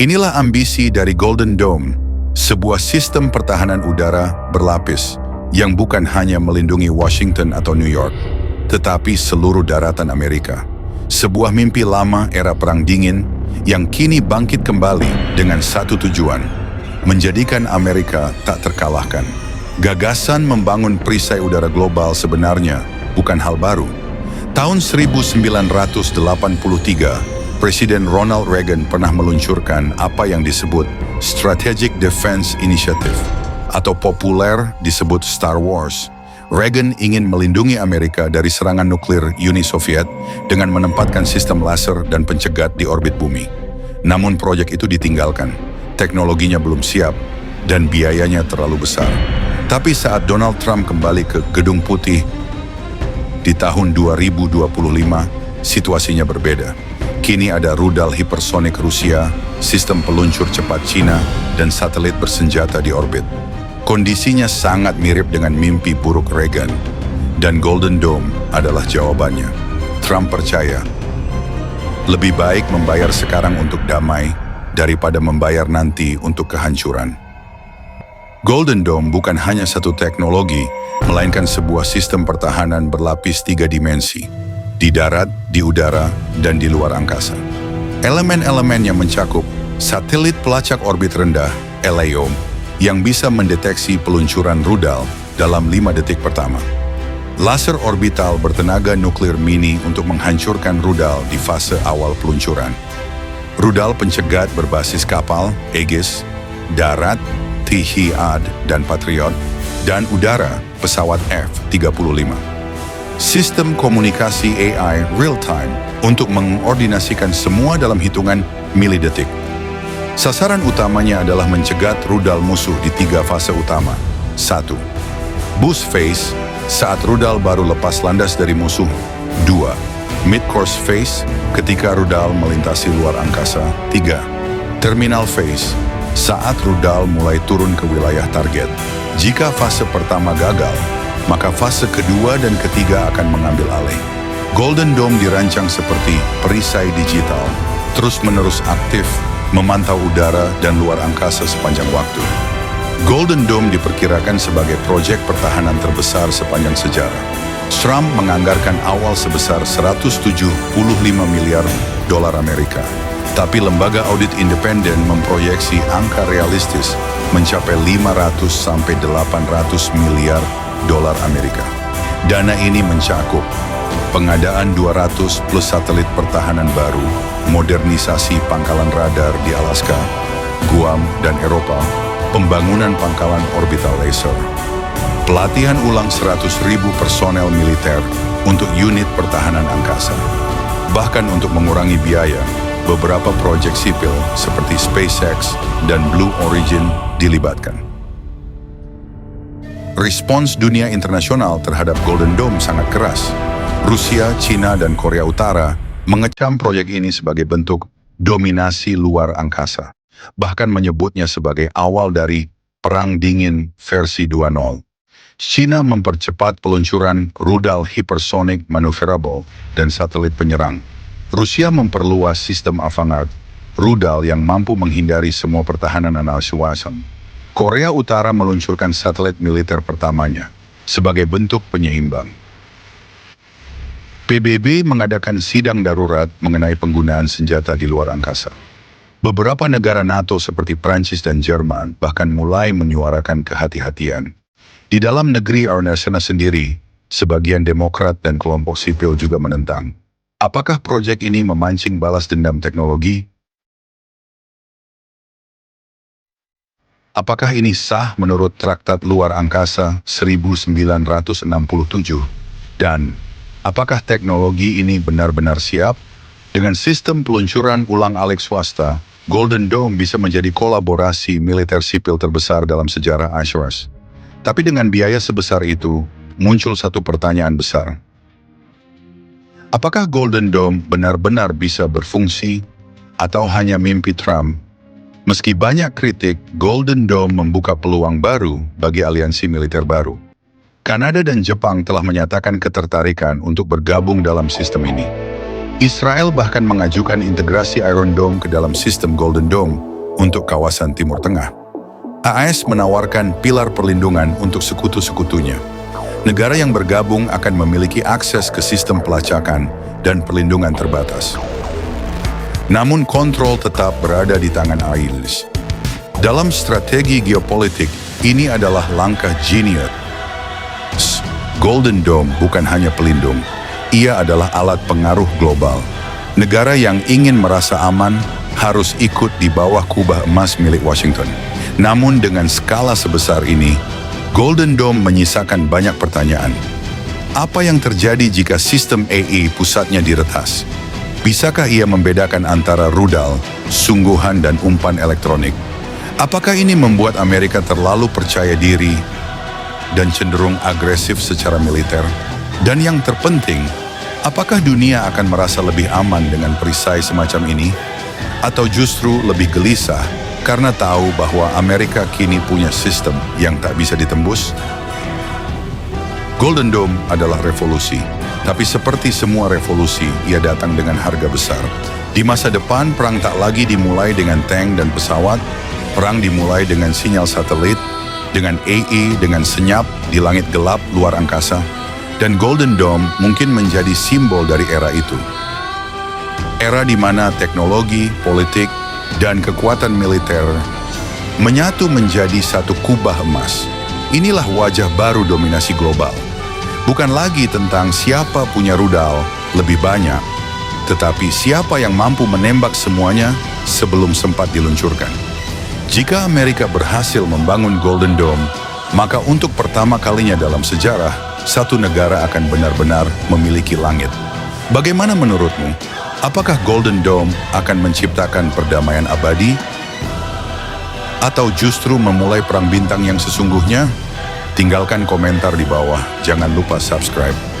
Inilah ambisi dari Golden Dome, sebuah sistem pertahanan udara berlapis yang bukan hanya melindungi Washington atau New York, tetapi seluruh daratan Amerika. Sebuah mimpi lama era Perang Dingin yang kini bangkit kembali dengan satu tujuan, menjadikan Amerika tak terkalahkan. Gagasan membangun perisai udara global sebenarnya bukan hal baru. Tahun 1983, Presiden Ronald Reagan pernah meluncurkan apa yang disebut Strategic Defense Initiative, atau populer disebut Star Wars. Reagan ingin melindungi Amerika dari serangan nuklir Uni Soviet dengan menempatkan sistem laser dan pencegat di orbit bumi. Namun proyek itu ditinggalkan, teknologinya belum siap, dan biayanya terlalu besar. Tapi saat Donald Trump kembali ke Gedung Putih di tahun 2025, situasinya berbeda. Kini ada rudal hipersonik Rusia, sistem peluncur cepat Cina, dan satelit bersenjata di orbit. Kondisinya sangat mirip dengan mimpi buruk Reagan, dan Golden Dome adalah jawabannya. Trump percaya, lebih baik membayar sekarang untuk damai daripada membayar nanti untuk kehancuran. Golden Dome bukan hanya satu teknologi, melainkan sebuah sistem pertahanan berlapis 3 dimensi, di darat, di udara, dan di luar angkasa. Elemen-elemen yang mencakup satelit pelacak orbit rendah, LEO, yang bisa mendeteksi peluncuran rudal dalam 5 detik pertama. Laser orbital bertenaga nuklir mini untuk menghancurkan rudal di fase awal peluncuran. Rudal pencegat berbasis kapal, Aegis, darat, T-HIAD dan Patriot, dan udara, pesawat F-35. Sistem komunikasi AI real-time untuk mengordinasikan semua dalam hitungan milidetik. Sasaran utamanya adalah mencegat rudal musuh di 3 fase utama. 1. Boost phase, saat rudal baru lepas landas dari musuh. 2. Mid-course phase, ketika rudal melintasi luar angkasa. 3. Terminal phase, saat rudal mulai turun ke wilayah target. Jika fase pertama gagal, maka fase kedua dan ketiga akan mengambil alih. Golden Dome dirancang seperti perisai digital, terus-menerus aktif, memantau udara dan luar angkasa sepanjang waktu. Golden Dome diperkirakan sebagai proyek pertahanan terbesar sepanjang sejarah. Trump menganggarkan awal sebesar 175 miliar dolar Amerika. Tapi lembaga audit independen memproyeksi angka realistis mencapai 500 sampai 800 miliar dolar Amerika. Dana ini mencakup pengadaan 200 plus satelit pertahanan baru, modernisasi pangkalan radar di Alaska, Guam, dan Eropa, pembangunan pangkalan orbital laser, pelatihan ulang 100.000 personel militer untuk unit pertahanan angkasa. Bahkan untuk mengurangi biaya, beberapa proyek sipil seperti SpaceX dan Blue Origin dilibatkan. Respons dunia internasional terhadap Golden Dome sangat keras. Rusia, China, dan Korea Utara mengecam proyek ini sebagai bentuk dominasi luar angkasa, bahkan menyebutnya sebagai awal dari Perang Dingin versi 2.0. China mempercepat peluncuran rudal hypersonic maneuverable dan satelit penyerang. Rusia memperluas sistem avant-garde, rudal yang mampu menghindari semua pertahanan anal-suasan. Korea Utara meluncurkan satelit militer pertamanya sebagai bentuk penyeimbang. PBB mengadakan sidang darurat mengenai penggunaan senjata di luar angkasa. Beberapa negara NATO seperti Prancis dan Jerman bahkan mulai menyuarakan kehati-hatian. Di dalam negeri Arnasena sendiri, sebagian Demokrat dan kelompok sipil juga menentang. Apakah proyek ini memancing balas dendam teknologi? Apakah ini sah menurut Traktat Luar Angkasa 1967? Dan apakah teknologi ini benar-benar siap? Dengan sistem peluncuran ulang-alik swasta, Golden Dome bisa menjadi kolaborasi militer sipil terbesar dalam sejarah ASHRAS. Tapi dengan biaya sebesar itu, muncul satu pertanyaan besar. Apakah Golden Dome benar-benar bisa berfungsi atau hanya mimpi Trump? Meski banyak kritik, Golden Dome membuka peluang baru bagi aliansi militer baru. Kanada dan Jepang telah menyatakan ketertarikan untuk bergabung dalam sistem ini. Israel bahkan mengajukan integrasi Iron Dome ke dalam sistem Golden Dome, untuk kawasan Timur Tengah. AS menawarkan pilar perlindungan untuk sekutu-sekutunya. Negara yang bergabung akan memiliki akses ke sistem pelacakan dan perlindungan terbatas. Namun kontrol tetap berada di tangan AIS. Dalam strategi geopolitik, ini adalah langkah jenius. Golden Dome bukan hanya pelindung, ia adalah alat pengaruh global. Negara yang ingin merasa aman harus ikut di bawah kubah emas milik Washington. Namun dengan skala sebesar ini, Golden Dome menyisakan banyak pertanyaan. Apa yang terjadi jika sistem AI pusatnya diretas? Bisakah ia membedakan antara rudal, sungguhan, dan umpan elektronik? Apakah ini membuat Amerika terlalu percaya diri dan cenderung agresif secara militer? Dan yang terpenting, apakah dunia akan merasa lebih aman dengan perisai semacam ini? Atau justru lebih gelisah karena tahu bahwa Amerika kini punya sistem yang tak bisa ditembus? Golden Dome adalah revolusi, tapi seperti semua revolusi, ia datang dengan harga besar. Di masa depan, perang tak lagi dimulai dengan tank dan pesawat, perang dimulai dengan sinyal satelit, dengan AI, dengan senyap di langit gelap luar angkasa, dan Golden Dome mungkin menjadi simbol dari era itu. Era di mana teknologi, politik, dan kekuatan militer menyatu menjadi satu kubah emas. Inilah wajah baru dominasi global. Bukan lagi tentang siapa punya rudal lebih banyak, tetapi siapa yang mampu menembak semuanya sebelum sempat diluncurkan. Jika Amerika berhasil membangun Golden Dome, maka untuk pertama kalinya dalam sejarah, satu negara akan benar-benar memiliki langit. Bagaimana menurutmu? Apakah Golden Dome akan menciptakan perdamaian abadi? Atau justru memulai perang bintang yang sesungguhnya? Tinggalkan komentar di bawah, jangan lupa subscribe.